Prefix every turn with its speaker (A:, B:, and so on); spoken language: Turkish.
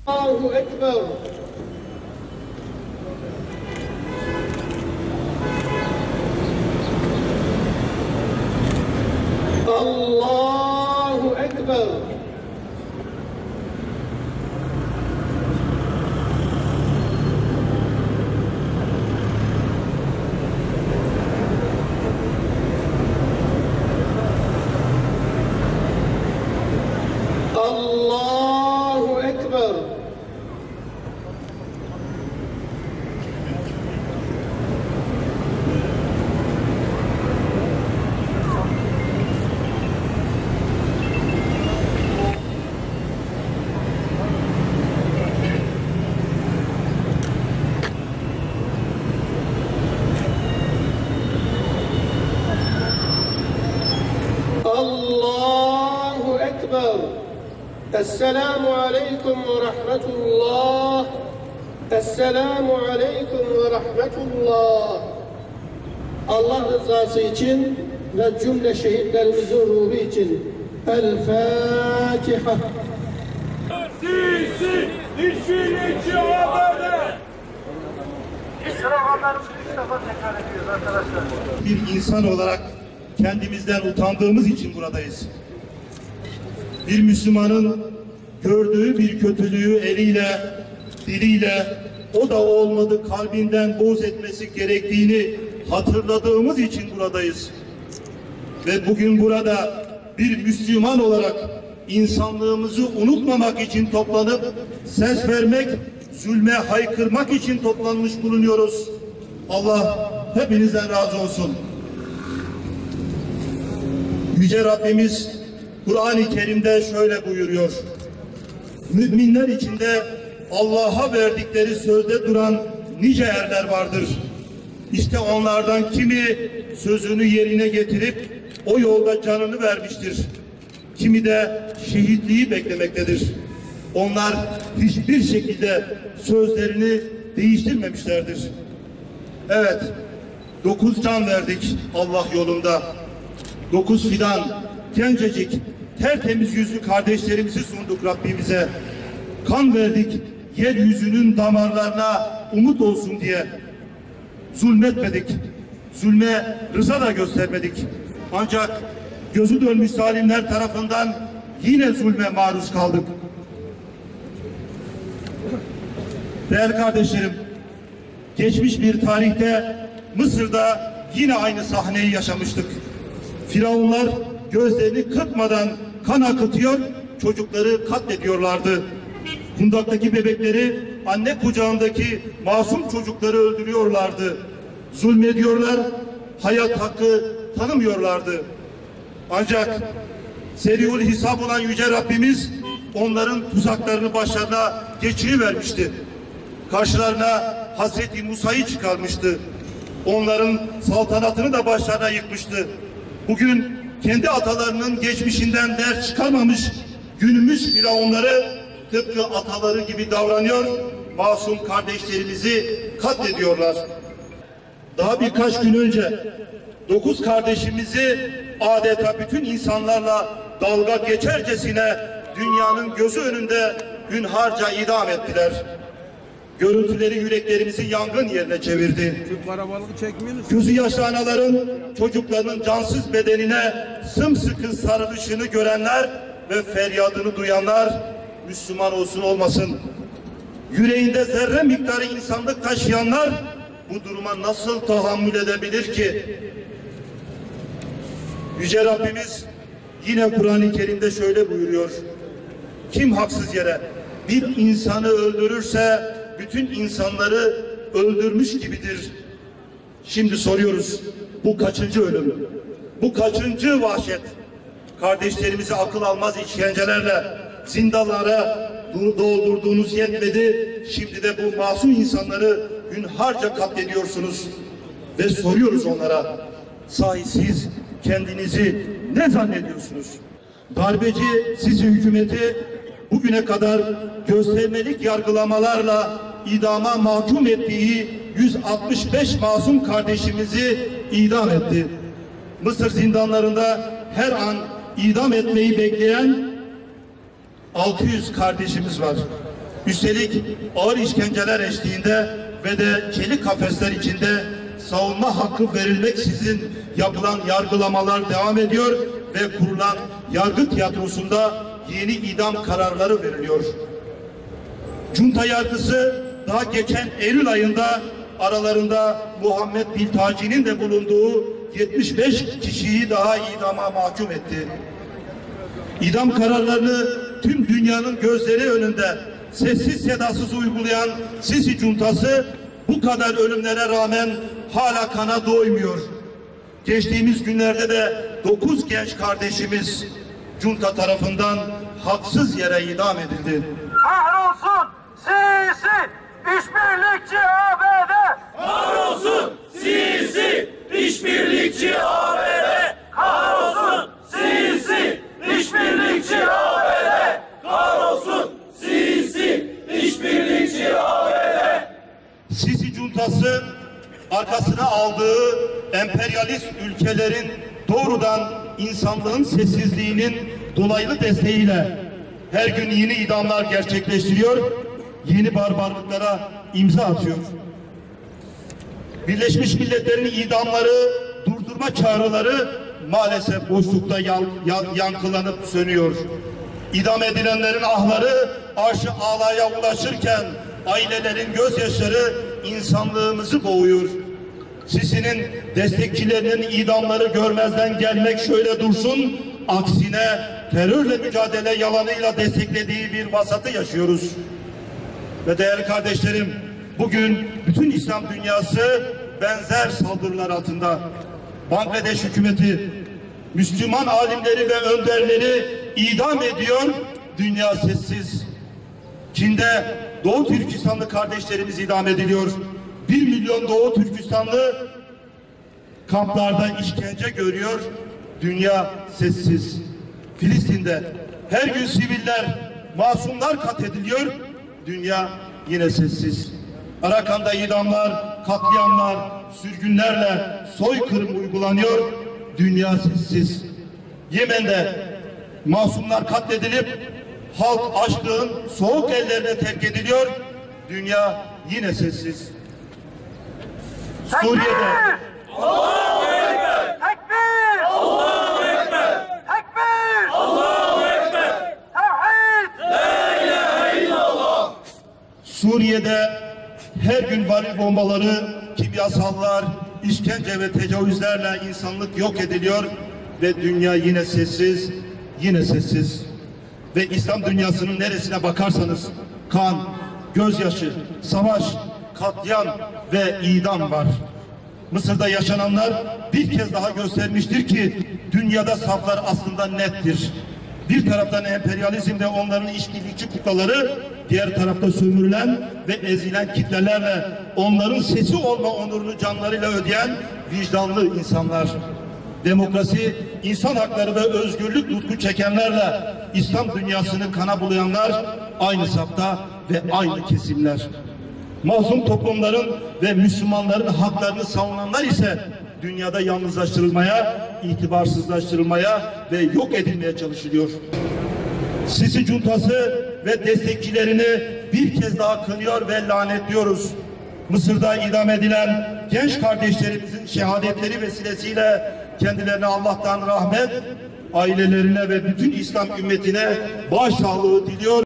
A: Allahu Ekber. Allahu Ekber. Allahu Ekber. Allahu Ekber. Esselamu aleyküm ve rahmetullah. Esselamu aleyküm ve rahmetullah. Allah rızası için ve cümle şehitlerimizin ruhu için El Fatiha.
B: Sisi, işçilikçi haberi.
C: Sloganlarımızı 3 defa tekrar ediyoruz arkadaşlar.
D: Bir insan olarak kendimizden utandığımız için buradayız. Bir Müslümanın gördüğü bir kötülüğü eliyle, diliyle, o da olmadı kalbinden boğz etmesi gerektiğini hatırladığımız için buradayız. Ve bugün burada bir Müslüman olarak insanlığımızı unutmamak için toplanıp ses vermek, zulme haykırmak için toplanmış bulunuyoruz. Allah hepinizden razı olsun. Yüce Rabbimiz Kur'an-ı Kerim'de şöyle buyuruyor. Müminler içinde Allah'a verdikleri sözde duran nice erler vardır. İşte onlardan kimi sözünü yerine getirip o yolda canını vermiştir. Kimi de şehitliği beklemektedir. Onlar hiçbir şekilde sözlerini değiştirmemişlerdir. Evet, 9 can verdik Allah yolunda. 9 fidan, gencecik, tertemiz yüzlü kardeşlerimizi sunduk Rabbimize. Kan verdik, yeryüzünün damarlarına umut olsun diye. Zulmetmedik, zulme rıza da göstermedik. Ancak gözü dönmüş zalimler tarafından yine zulme maruz kaldık. Değerli kardeşlerim, geçmiş bir tarihte Mısır'da yine aynı sahneyi yaşamıştık. Firavunlar gözlerini kırpmadan kan akıtıyor, çocukları katlediyorlardı. Kundaktaki bebekleri, anne kucağındaki masum çocukları öldürüyorlardı. Zulmediyorlar, hayat hakkı tanımıyorlardı. Ancak seriül hesap olan Yüce Rabbimiz onların tuzaklarını başlarına geçirivermişti. Karşılarına Hazreti Musa'yı çıkarmıştı. Onların saltanatını da başlarına yıkmıştı. Bugün kendi atalarının geçmişinden ders çıkarmamış günümüz firavunları tıpkı ataları gibi davranıyor, masum kardeşlerimizi katlediyorlar. Daha birkaç gün önce 9 kardeşimizi adeta bütün insanlarla dalga geçercesine dünyanın gözü önünde hünharca idam ettiler. Görüntüleri yüreklerimizi yangın yerine çevirdi. Gözü yaşlı anaların çocuklarının cansız bedenine sımsıkı sarılışını görenler ve feryadını duyanlar Müslüman olsun olmasın. Yüreğinde zerre miktarı insanlık taşıyanlar bu duruma nasıl tahammül edebilir ki? Yüce Rabbimiz yine Kur'an-ı Kerim'de şöyle buyuruyor. Kim haksız yere bir insanı öldürürse bütün insanları öldürmüş gibidir. Şimdi soruyoruz, bu kaçıncı ölüm? Bu kaçıncı vahşet? Kardeşlerimizi akıl almaz işkencelerle zindanlara doldurduğunuz yetmedi. Şimdi de bu masum insanları hünharca katlediyorsunuz. Ve soruyoruz onlara, sahi siz kendinizi ne zannediyorsunuz? Darbeci sizi hükümeti bugüne kadar göstermelik yargılamalarla idama mahkum ettiği 165 masum kardeşimizi idam etti. Mısır zindanlarında her an idam etmeyi bekleyen 600 kardeşimiz var. Üstelik ağır işkenceler eşliğinde ve de çelik kafesler içinde savunma hakkı verilmeksizin yapılan yargılamalar devam ediyor ve kurulan yargı tiyatrosunda yeni idam kararları veriliyor. Junta yargısı daha geçen Eylül ayında aralarında Muhammed Biltaci'nin de bulunduğu 75 kişiyi daha idama mahkum etti. İdam kararlarını tüm dünyanın gözleri önünde sessiz sedasız uygulayan Sisi Juntası bu kadar ölümlere rağmen hala kana doymuyor. Geçtiğimiz günlerde de 9 genç kardeşimiz Junta tarafından haksız yere idam edildi.
C: Kahrolsun Sisi, işbirlikçi ABD!
B: Kahrolsun Sisi, işbirlikçi ABD! Kahrolsun Sisi, işbirlikçi ABD! Kahrolsun Sisi, işbirlikçi ABD!
D: Sisi Juntası arkasına aldığı emperyalist ülkelerin doğrudan insanlığın sessizliğinin dolaylı desteğiyle her gün yeni idamlar gerçekleştiriyor, yeni barbarlıklara imza atıyor. Birleşmiş Milletler'in idamları, durdurma çağrıları maalesef boşlukta yankılanıp sönüyor. İdam edilenlerin ahları arş-ı alaya ulaşırken ailelerin gözyaşları insanlığımızı boğuyor. Sisi'nin destekçilerinin idamları görmezden gelmek şöyle dursun, aksine terörle mücadele yalanıyla desteklediği bir vasatı yaşıyoruz. Ve değerli kardeşlerim, bugün bütün İslam dünyası benzer saldırılar altında. Bangladeş hükümeti Müslüman alimleri ve önderleri idam ediyor, dünya sessiz. Çin'de Doğu Türkistanlı kardeşlerimiz idam ediliyor. 1 milyon Doğu Türkistanlı kamplarda işkence görüyor, dünya sessiz. Filistin'de her gün siviller, masumlar katlediliyor, dünya yine sessiz. Arakan'da idamlar, katliamlar, sürgünlerle soykırım uygulanıyor, dünya sessiz. Yemen'de masumlar katledilip halk açlığın soğuk ellerine terk ediliyor, dünya yine sessiz. Suriye'de
B: Allahu Ekber!
C: Tekbir!
B: Allahu Ekber!
C: Tekbir!
B: Allahu Ekber!
C: Tevhid!
B: La ilahe illallah!
D: Suriye'de her gün varil bombaları, kimyasallar, işkence ve tecavüzlerle insanlık yok ediliyor ve dünya yine sessiz, yine sessiz. Ve İslam dünyasının neresine bakarsanız kan, gözyaşı, savaş, katliam ve idam var. Mısır'da yaşananlar bir kez daha göstermiştir ki dünyada saflar aslında nettir. Bir taraftan emperyalizm ve onların işbirlikçi kuklaları, diğer tarafta sömürülen ve ezilen kitlelerle onların sesi olma onurunu canlarıyla ödeyen vicdanlı insanlar. Demokrasi, insan hakları ve özgürlük nutku çekenlerle İslam dünyasını kana bulayanlar aynı safta ve aynı kesimler. Mazlum toplumların ve Müslümanların haklarını savunanlar ise dünyada yalnızlaştırılmaya, itibarsızlaştırılmaya ve yok edilmeye çalışılıyor. Sisi Juntası ve destekçilerini bir kez daha kınıyor ve lanetliyoruz. Mısır'da idam edilen genç kardeşlerimizin şehadetleri vesilesiyle kendilerine Allah'tan rahmet, ailelerine ve bütün İslam ümmetine başsağlığı diliyor.